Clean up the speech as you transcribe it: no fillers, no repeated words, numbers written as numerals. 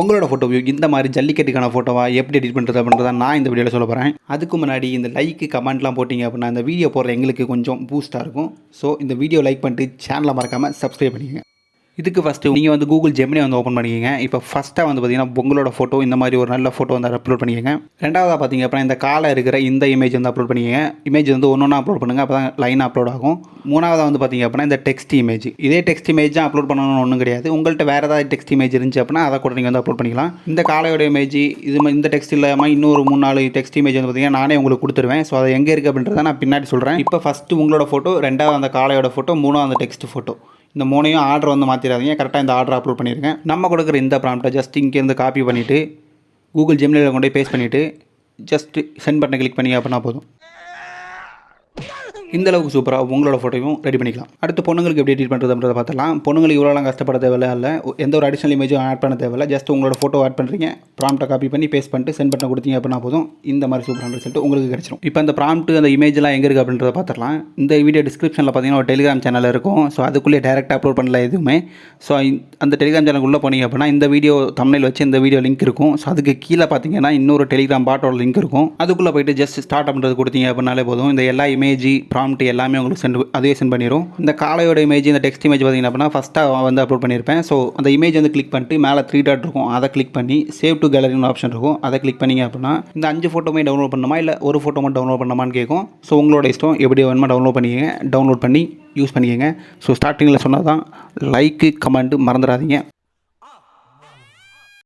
உங்களோட ஃபோட்டோவையோ இந்த மாதிரி ஜல்லிக்கட்டுக்கான ஃபோட்டோவா எப்படி எடிட் பண்ணுறது அப்படின்றத நான் இந்த வீடியோவில் சொல்ல போகிறேன். அதுக்கு முன்னாடி இந்த லைக்கு கமெண்ட்லாம் போட்டிங்க அப்படின்னா இந்த வீடியோ போடுற எங்களுக்கு கொஞ்சம் பூஸ்ட்டாக இருக்கும். ஸோ இந்த வீடியோ லைக் பண்ணிட்டு சேனலை மறக்காமல் சப்ஸ்கிரைப் பண்ணிக்கங்க. இதுக்கு ஃபஸ்ட்டு நீங்கள் வந்து கூகுள் ஜெமினி வந்து ஓப்பன் பண்ணிக்கங்க. இப்போ ஃபஸ்ட்டாக வந்து பார்த்தீங்கன்னா உங்களோட ஃபோட்டோ இந்த மாதிரி ஒரு நல்ல ஃபோட்டோ வந்து அப்லோட் பண்ணிக்கங்க. ரெண்டாவதாக பார்த்தீங்க அப்படின்னா இந்த காலை இருக்கிற இந்த இமேஜ் வந்து அப்லோட் பண்ணிக்கங்க. இமேஜ் வந்து ஒன்று அப்லோட் பண்ணுங்கள், அப்போ தான் லைன் அப்லோட் ஆகும். மூணாவதாக வந்து பார்த்தீங்க அப்படின்னா இந்த டெக்ஸ்ட் இமேஜ், இதே டெக்ஸ்ட் இமேஜ் தான் அப்லோட் பண்ணணும்னு ஒன்றும் கிடையாது. உங்கள்கிட்ட வேறு ஏதாவது டெக்ஸ்ட் இமேஜ் இருந்துச்சு அப்படின்னா அதை கூட நீங்கள் வந்து அப்லோட் பண்ணிக்கலாம். இந்த காலையோட இமேஜ் இந்த டெக்ஸ்ட் இல்லாமல் இன்னொரு 3-4 டெக்ஸ்ட் இமேஜ் வந்து பார்த்தீங்கன்னா நானே உங்களுக்கு கொடுத்துருவேன். ஸோ அது எங்கே இருக்குது அப்படின்றத நான் பின்னாடி சொல்கிறேன். இப்போ ஃபஸ்ட்டு உங்களோட ஃபோட்டோ, ரெண்டாவது அந்த காலையோட ஃபோட்டோ, மூணாவது அந்த டெக்ஸ்ட் ஃபோட்டோ, இந்த மூணையும் ஆர்டர் வந்து மாற்றிடாதீங்க. கரெக்டாக இந்த ஆர்டர் அப்லோட் பண்ணியிருக்கேன். நம்ம கொடுக்குற இந்த ப்ராம்ப்டை ஜஸ்ட் இங்கேருந்து காப்பி பண்ணிவிட்டு கூகுள் ஜெமினியில் கொண்டு போய் பேஸ்ட் பண்ணிவிட்டு ஜஸ்ட் சென்ட் பட்டனை கிளிக் பண்ணி அப்படின்னா போதும். இந்த அளவுக்கு சூப்பராக உங்களோட ஃபோட்டோவும் ரெடி பண்ணிக்கலாம். அடுத்து பொண்ணுங்களுக்கு எப்படி எடிட் பண்ணுறதுன்றதை பார்த்துலாம். பொண்ணுங்களுக்கு இவ்வளோலாம் கஷ்டப்பட தேவையில்லை, இல்லை எந்த ஒரு அடிஷனல் இமேஜும் ஆட் பண்ண தேவையில்லை. ஜஸ்ட் உங்களோட ஃபோட்டோ ஆட் பண்ணுறீங்க, ப்ராம்ப்டை காப்பி பண்ணி பேஸ்ட் பண்ணிட்டு சென்ட் பட்டன் கொடுத்தீங்க அப்படின்னா போதும். இந்த மாதிரி சூப்பரான ரிசல்ட் உங்களுக்கு கிடைச்சிடும். இப்போ அந்த ப்ராம்ப்ட் அந்த இமேஜ்லாம் எங்கே இருக்குது அப்படின்றத பார்த்துலாம். இந்த வீடியோ டிஸ்கிரிப்ஷனில் பார்த்தீங்கன்னா ஒரு டெலிகிராம் சேனல் இருக்கும். ஸோ அதுக்குள்ளே டேரெக்டாக அப்லோட் பண்ணல எதுவுமே. ஸோ அந்த டெலிகிராம் சேனலுக்குள்ளே போனீங்க அப்படின்னா இந்த வீடியோ தம்ப்நெயில் வச்சு இந்த வீடியோ லிங்க் இருக்கும். ஸோ அதுக்கு கீழே பார்த்தீங்கன்னா இன்னொரு டெலிகிராம் பாட்டோட லிங்க் இருக்கும். அதுக்குள்ளே போய்ட்டு ஜஸ்ட் ஸ்டார்ட் பண்ணுறது கொடுத்தீங்க அப்படின்னாலே போதும். இந்த எல்லா இமேஜ் ப்ராம்ப்ட் எல்லாமே உங்களுக்கு அதே சென்ட் பண்ணிடும். இந்த காலையோட இமேஜ், இந்த டெக்ஸ்ட் இமேஜ் பார்த்தீங்கன்னா அப்படின்னா ஃபஸ்ட்டாக வந்து அப்லோட் பண்ணியிருப்பேன். ஸோ அந்த இமேஜ் வந்து கிளிக் பண்ணிட்டு மேலே 3 டாட் இருக்கும், அதை கிளிக் பண்ணி சேவ் டு கேலரின்னு ஆப்ஷன் இருக்கும், அதை கிளிக் பண்ணிங்க அப்படின்னா இந்த 5 ஃபோட்டோமே டவுன்லோட் பண்ணணுமா இல்லை ஒரு ஃபோட்டோ மட்டும் டவுன்லோட் பண்ணணுமான்னு கேட்கும். ஸோ உங்களோட இஷ்டம், எப்படி வேணுமா டவுன்லோட் பண்ணிக்கங்க. டவுன்லோட் பண்ணி யூஸ் பண்ணிக்கங்க. ஸோ ஸ்டார்டிங்கில் சொன்னால் தான் லைக்கு கமெண்ட்டு மறந்துடாதீங்க.